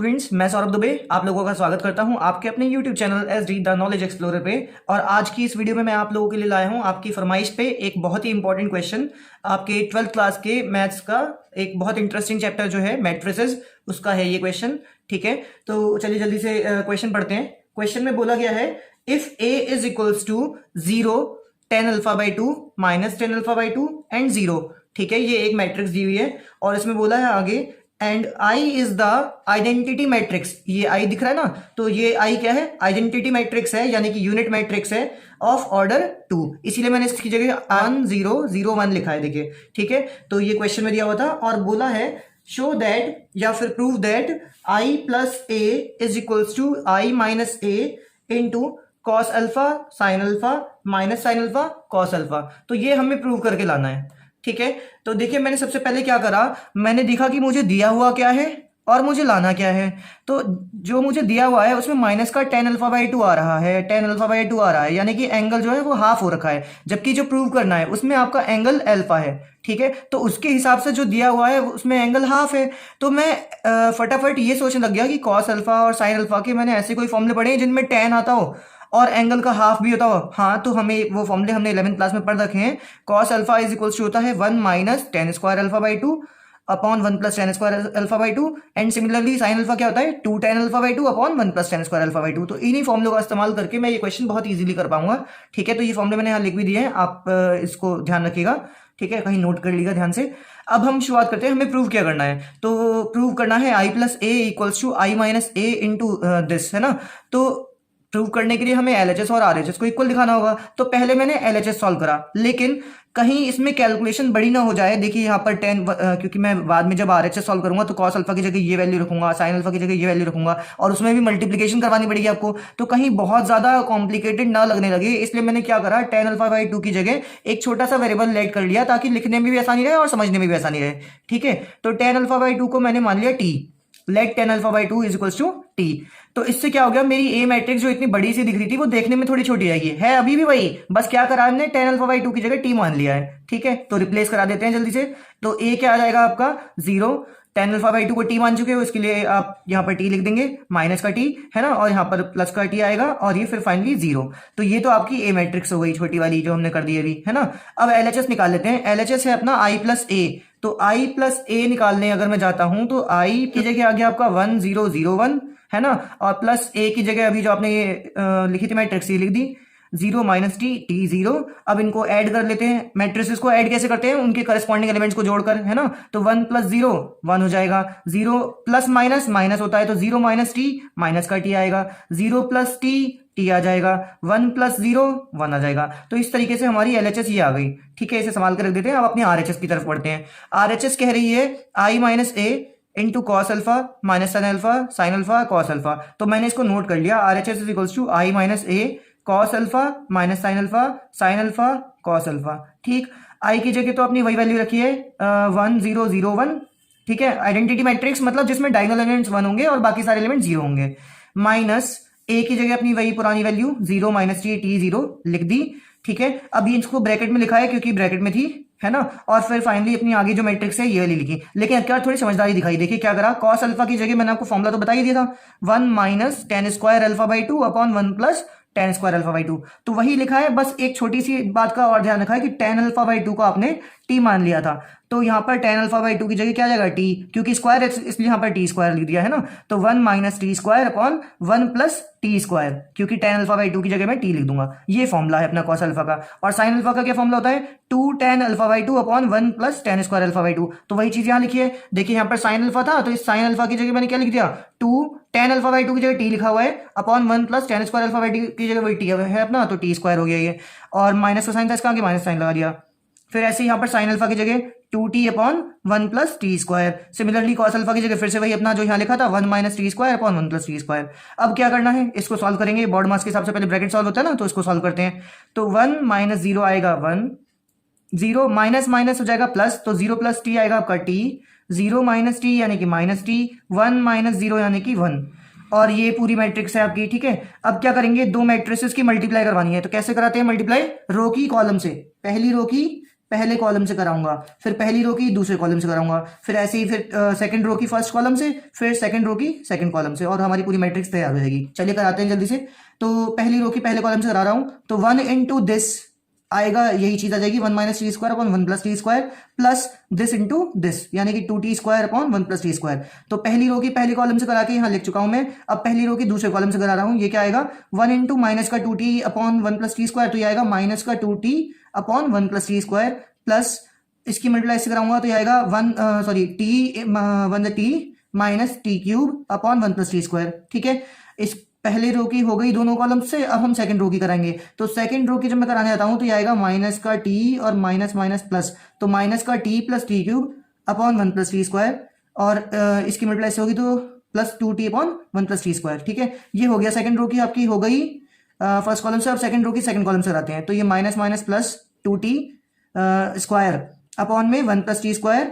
Students, मैं सौरभ दुबे आप लोगों का स्वागत करता हूं आपके अपने YouTube channel SD the knowledge explorer पे। और आज की इस वीडियो में मैं आप लोगों के लिए लाया हूं आपकी फरमाइश पे एक बहुत ही इंपॉर्टेंट क्वेश्चन। आपके 12th क्लास के मैथ्स का एक बहुत इंटरेस्टिंग चैप्टर जो है मैट्रिसेस, उसका है ये क्वेश्चन। ठीक है, तो चलिए जल्दी से क्वेश्चन पढ़ते हैं। क्वेश्चन में बोला गया है if A is equals to 0, tan alpha by 2 minus tan alpha by 2 and 0। ठीक है, ये एक मैट्रिक्स दी हुई है और इसमें बोला है आगे and I is the identity matrix. ये आई दिख रहा है ना, तो ये आई क्या है? आइडेंटिटी मैट्रिक्स है, यानी कि यूनिट मैट्रिक्स है ऑफ ऑर्डर 2। इसीलिए मैंने इसकी जगह 1 0 0 1 लिखा है, देखिए। ठीक है, तो ये क्वेश्चन में दिया हुआ था और बोला है शो दैट या फिर prove that I plus A is equals to I minus A into cos alpha sine alpha minus sine alpha cos alpha. तो ये हमें प्रूव करके लाना है। ठीक है, तो देखिए मैंने सबसे पहले क्या करा, मैंने देखा कि मुझे दिया हुआ क्या है और मुझे लाना क्या है। तो जो मुझे दिया हुआ है उसमें माइनस का tan अल्फा बाई 2 आ रहा है, tan अल्फा बाई 2 आ रहा है, यानी कि एंगल जो है वो हाफ हो रखा है। जबकि जो प्रूव करना है उसमें आपका एंगल अल्फा है। ठीक है, तो उसके हिसाब से जो दिया हुआ है उसमें एंगल हाफ है। तो मैं फटाफट ये सोचने लग गया कि कॉस अल्फा और साइन अल्फा के मैंने ऐसे कोई फॉर्मूले पढ़े हैं जिनमें tan आता हो और एंगल का हाफ भी होता हो। हाँ, तो हमें वो फॉर्मूले हमने 11th क्लास में पढ़ रखे हैं। Cos alpha is equals to होता है 1 minus tan square alpha by 2 upon 1 plus tan square alpha by 2। And similarly sine alpha क्या होता है 2 tan alpha by 2 upon 1 plus tan square alpha by 2। तो इन्हीं फॉर्मूलों का इस्तेमाल करके मैं ये क्वेश्चन बहुत इजीली कर पाऊंगा। ठीक है, तो ये फॉर्मूले मैंने यहाँ लिख भी दिए हैं, आप इसको ध्यान रखिएगा। ठीक है, कहीं नोट कर लीजिएगा ध्यान से। अब हम शुरुआत करते हैं, हमें प्रूव क्या करना है। तो प्रूव करना है I plus A equals to I minus A into this, है ना। तो प्रूव करने के लिए हमें एलएचएस और आरएचएस को इक्वल दिखाना होगा। तो पहले मैंने एलएचएस सॉल्व करा, लेकिन कहीं इसमें कैलकुलेशन बड़ी ना हो जाए। देखिए यहाँ पर 10 क्योंकि मैं बाद में जब आरएचएस सॉल्व करूंगा तो कॉस अल्फा की जगह ये वैल्यू रखूंगा, साइन अल्फा की जगह ये वैल्यू रखूंगा और उसमें भी मल्टीप्लिकेशन करवानी पड़ेगी आपको। तो कहीं बहुत ज्यादा कॉम्प्लिकेटेड ना लगने लगे, इसलिए मैंने क्या करा, tan अल्फा बाई 2 की जगह एक छोटा सा वेरिएबल लेट कर लिया ताकि लिखने में भी आसानी रहे और समझने में भी आसानी रहे। ठीक है, तो tan अल्फा बाई 2 को मैंने मान लिया t, let tan alpha by 2 is equals to t। तो इससे क्या हो गया, मेरी ए मैट्रिक्स जो इतनी बड़ी सी दिख रही थी वो देखने में थोड़ी छोटी आएगी, है अभी भी वही, बस क्या करा हमने tan अल्फा बाई 2 की जगह t मान लिया है। ठीक है, तो रिप्लेस करा देते हैं जल्दी से। तो ए क्या आ जाएगा आपका 0, tan अल्फा बाई 2 को t मान चुके हो, इसके लिए आप यहाँ पर t लिख देंगे, माइनस का t है ना, और यहाँ पर प्लस का t आएगा और ये फिर फाइनली 0। तो ये तो आपकी ए मैट्रिक्स हो गई छोटी वाली जो हमने कर दी अभी, है ना। अब एलएचएस निकाल लेते हैं। एलएचएस है अपना i प्लस ए। तो i प्लस ए निकालने अगर मैं जाता हूं तो i की जगह आ गया आपका 1 0 0 1, है ना, और प्लस ए की जगह अभी जो आपने ये लिखी थी मैट्रिक्स, ये लिख दी 0 माइनस टी टी 0। अब इनको ऐड कर लेते हैं। मैट्रिसेस को ऐड कैसे करते हैं, उनके करस्पॉन्डिंग एलिमेंट्स को जोड़कर, है ना। तो 1 प्लस 0 1 हो जाएगा, 0 प्लस माइनस माइनस होता है तो 0 माइनस टी माइनस का टी आएगा, 0 प्लस टी टी आ जाएगा, 1 प्लस 0 1 आ जाएगा। तो इस तरीके से हमारी एलएचएस ये आ गई। ठीक है, इसे संभाल कर रख देते हैं। अब अपनी आरएचएस की तरफ बढ़ते हैं। आरएचएस कह रही है I minus A into cos alpha minus sine alpha sine alpha cos alpha. तो मैंने इसको नोट कर लिया, RHS is equals to I minus A cos alpha minus sine alpha cos alpha. ठीक, आई की जगह तो अपनी वही वैल्यू रखी है 1 0 0 1। ठीक है, आइडेंटिटी मैट्रिक्स मतलब जिसमें डायगोनल एलिमेंट्स 1 होंगे और बाकी सारे एलिमेंट 0 होंगे। माइनस ए की जगह अपनी वही पुरानी वैल्यू 0 माइनस टी 0 लिख दी। ठीक है, अभी इसको ब्रैकेट में लिखा है क्योंकि ब्रैकेट में थी, है ना, और फिर फाइनली अपनी आगे जो मैट्रिक्स है ये वाली लिखी। लेकिन क्या थोड़ी समझदारी दिखाई। देखिए क्या करा, कॉस अल्फा की जगह मैंने आपको फॉर्मूला तो बता ही दिया था, 1 minus tan square alpha by 2 upon 1 plus tan square alpha by 2। तो वही लिखा है, बस एक छोटी सी बात का और ध्यान रखा है कि tan अल्फा बाई 2 को आपने t मान लिया था। तो यहाँ पर tan अल्फा बाई 2 की जगह क्या आ जाएगा t, क्योंकि स्क्वायर इसलिए यहाँ पर t स्क्वायर लिख दिया, है ना। तो 1 minus T square upon 1 plus T square, क्योंकि tan अल्फा बाई 2 की जगह मैं t लिख दूंगा। ये फॉर्मूला है अपना कॉस अल्फा का। और साइन अल्फा का क्या फॉर्मूला होता है 2 tan alpha by 2 upon 1 plus tan square alpha by 2। तो वही चीज यहाँ लिखी है। देखिए यहाँ पर साइन अल्फा था तो इस साइन अल्फा की जगह मैंने क्या लिख दिया, 2 tan अल्फा बाई 2 की जगह t लिखा हुआ है upon 1 plus tan square alpha by 2 की जगह वही t है अपना, तो t स्क्वायर हो गया ये। और माइनस का साइन था, इसका आगे माइनस साइन लगा दिया। फिर ऐसे यहाँ पर साइन अल्फा की जगह 2t upon 1 plus T square. Similarly cos alpha की जगह फिर से वही अपना जो यहाँ लिखा था 1 minus T square upon 1 plus T square. अब क्या करना है, इसको सॉल्व करेंगे। बॉड मास के हिसाब से पहले ब्रैकेट सॉल्व होता है ना, तो इसको सॉल्व करते हैं। तो 1 माइनस 0 आएगा 1, 0 माइनस माइनस हो जाएगा प्लस, तो 0 प्लस टी आएगा आपका t, 0 माइनस टी यानी कि माइनस टी, 1 माइनस 0 यानी कि 1। और ये पूरी मैट्रिक्स है आपकी। ठीक है, अब क्या करेंगे, दो मैट्रिसेस की मल्टीप्लाई करवानी है। तो कैसे कराते हैं मल्टीप्लाई, रो की कॉलम से, पहली रो की पहले कॉलम से कराऊंगा, फिर पहली रो की दूसरे कॉलम से कराऊंगा, फिर ऐसे ही फिर सेकंड रो की फर्स्ट कॉलम से, फिर सेकंड रो की सेकंड कॉलम से, और हमारी पूरी मैट्रिक्स तैयार हो जाएगी। चलिए कराते हैं जल्दी से। तो पहली रो की पहले कॉलम से करा रहा हूं, तो 1 इंटू दिस आएगा, यही चीज आ जाएगी 1 minus T square upon 1 plus T square plus this into this, यानी कि 2t square upon 1 plus T square. तो पहली रो की पहली कॉलम से करा के यहाँ लिख चुका हूं मैं। अब पहली रो की दूसरे कॉलम से करा रहा हूं, ये क्या आएगा 1 इंटू माइनस का 2t upon 1 plus T square, तो ये आएगा माइनस का 2t upon 1 plus T square plus इसकी मल्टीप्लाई से कराऊंगा तो ये आएगा T minus T cube upon 1 plus T square. ठीक है, इस पहले रो की हो गई दोनों कॉलम से। अब हम सेकंड रो की कराएंगे, तो सेकंड रो की जब मैं कराने आता हूं तो ये आएगा माइनस का टी और माइनस माइनस प्लस, तो माइनस का T plus T cube upon 1 plus T square, और इसकी मल्टीप्लाई से होगी तो plus 2t upon 1 plus T square. ठीक है, ये हो गया सेकंड रो की आपकी हो गई फर्स्ट कॉलम से। अब सेकंड रो की सेकंड कॉलम से कराते हैं, तो ये minus minus plus 2t square upon में 1 प्लस टी स्क्वायर,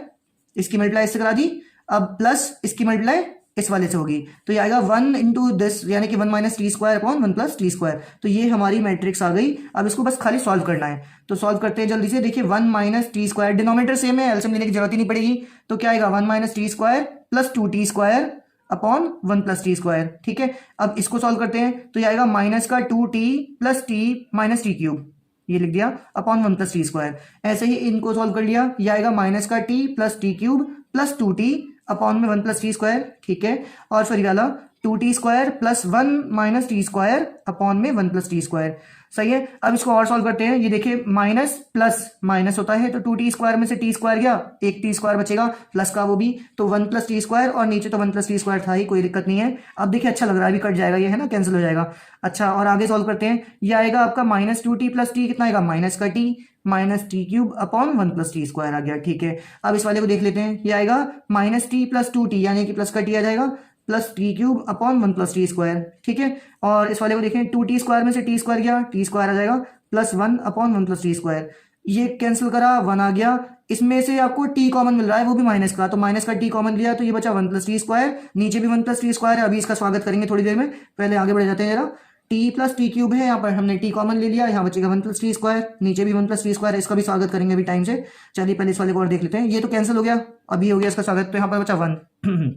इसकी मल्टीप्लाई इससे करा दी। अब प्लस इसकी मल्टीप्लाई इस वाले से होगी, तो ये आएगा 1 इंटू दिस, यानी कि 1 minus T square upon 1 plus T square. तो ये हमारी मैट्रिक्स आ गई। अब इसको बस खाली सॉल्व करना है, तो सॉल्व करते हैं जल्दी से। देखिए 1 minus T square, denominator same है, एलसीएम लेने की जरूरत ही नहीं पड़ेगी, तो क्या आएगा 1 minus T square plus 2t square upon 1 plus T square. ठीक है, अब इसको सॉल्व करते हैं, तो ये आएगा माइनस का 2t plus T minus T cube, ये लिख दिया अपॉन 1 प्लस टी स्क्वायर। ऐसे ही इनको सॉल्व कर लिया, ये आएगा माइनस का T plus T cube plus 2t upon में 1 प्लस टी स्क्वायर। ठीक है, और फिर वाला 2t square plus 1 minus T square upon में 1 प्लस टी स्क्वायर। सही है, अब इसको और सॉल्व करते हैं। ये देखिए माइनस प्लस माइनस होता है, तो 2t स्क्वायर में से t स्क्वायर गया, एक t स्क्वायर बचेगा प्लस का वो भी, तो 1 प्लस टी स्क्वायर, और नीचे तो 1 प्लस टी स्क्वायर था ही, कोई दिक्कत नहीं है। अब देखिए अच्छा लग रहा है, अभी कट जाएगा ये, है ना, कैंसिल हो जाएगा। अच्छा, और आगे सॉल्व करते हैं। ये आएगा आपका माइनस 2t प्लस टी, कितना आएगा माइनस का t minus T cube upon 1 plus T square आ गया। ठीक है, अब इस वाले को देख लेते हैं। ये आएगा माइनस टी प्लस 2t, यानी कि प्लस का t आ जाएगा, plus T cube upon 1 plus T square. ठीक है, और इस वाले को देखें, 2t स्क्वायर में से t स्क्वायर गया, t स्क्वायर आ जाएगा plus 1 upon 1 plus T square. ये कैंसिल करा, 1 आ गया, इसमें से आपको t कॉमन मिल रहा है, वो भी माइनस का, तो माइनस का t कॉमन लिया, तो ये बचा 1 प्लस टी स्क्वायर, नीचे भी 1 प्लस टी स्क्वायर है। अभी इसका स्वागत करेंगे थोड़ी देर में, पहले आगे बढ़ जाते हैं जरा। t प्लस टी क्यूब है, यहाँ पर हमने t कॉमन ले लिया, यहाँ बचेगा 1 प्लस टी स्क्वायर, नीचे भी 1 प्लस टी स्क्वायर, इसका भी स्वागत करेंगे अभी टाइम से। चलिए पहले इस वाले को और देख लेते हैं। ये तो कैंसिल हो गया, अभी हो गया इसका स्वागत, तो यहाँ पर बचा 1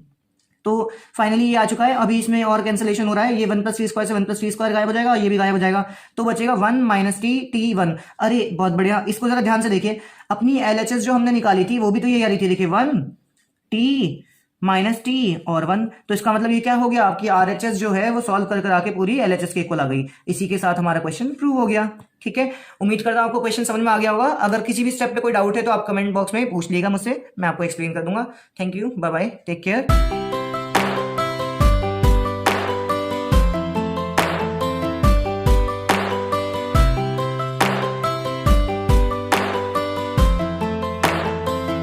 तो फाइनली ये आ चुका है। अभी इसमें और कैंसिलेशन हो रहा है, ये 1 प्लस टी स्क्वायर से 1 प्लस टी स्क्वायर गायब हो जाएगा, ये भी गायब हो जाएगा, तो बचेगा 1 माइनस टी टी 1। अरे बहुत बढ़िया, इसको जरा ध्यान से देखिए, अपनी एलएचएस जो हमने निकाली थी वो भी तो ये आ रही थी, देखिए 1 टी माइनस टी और 1, तो इसका मतलब ये क्या हो गया, आपकी आरएचएस जो है वो सॉल्व कर आके पूरी एलएचएस के इक्वल आ गई। इसी के साथ हमारा क्वेश्चन प्रूव हो गया। ठीक है, उम्मीद करता हूं आपको क्वेश्चन समझ में आ गया होगा। अगर किसी भी स्टेप पे कोई डाउट है तो आप कमेंट बॉक्स में पूछ लीजिएगा मुझसे, मैं आपको एक्सप्लेन कर दूंगा। Thank you, bye bye, take care.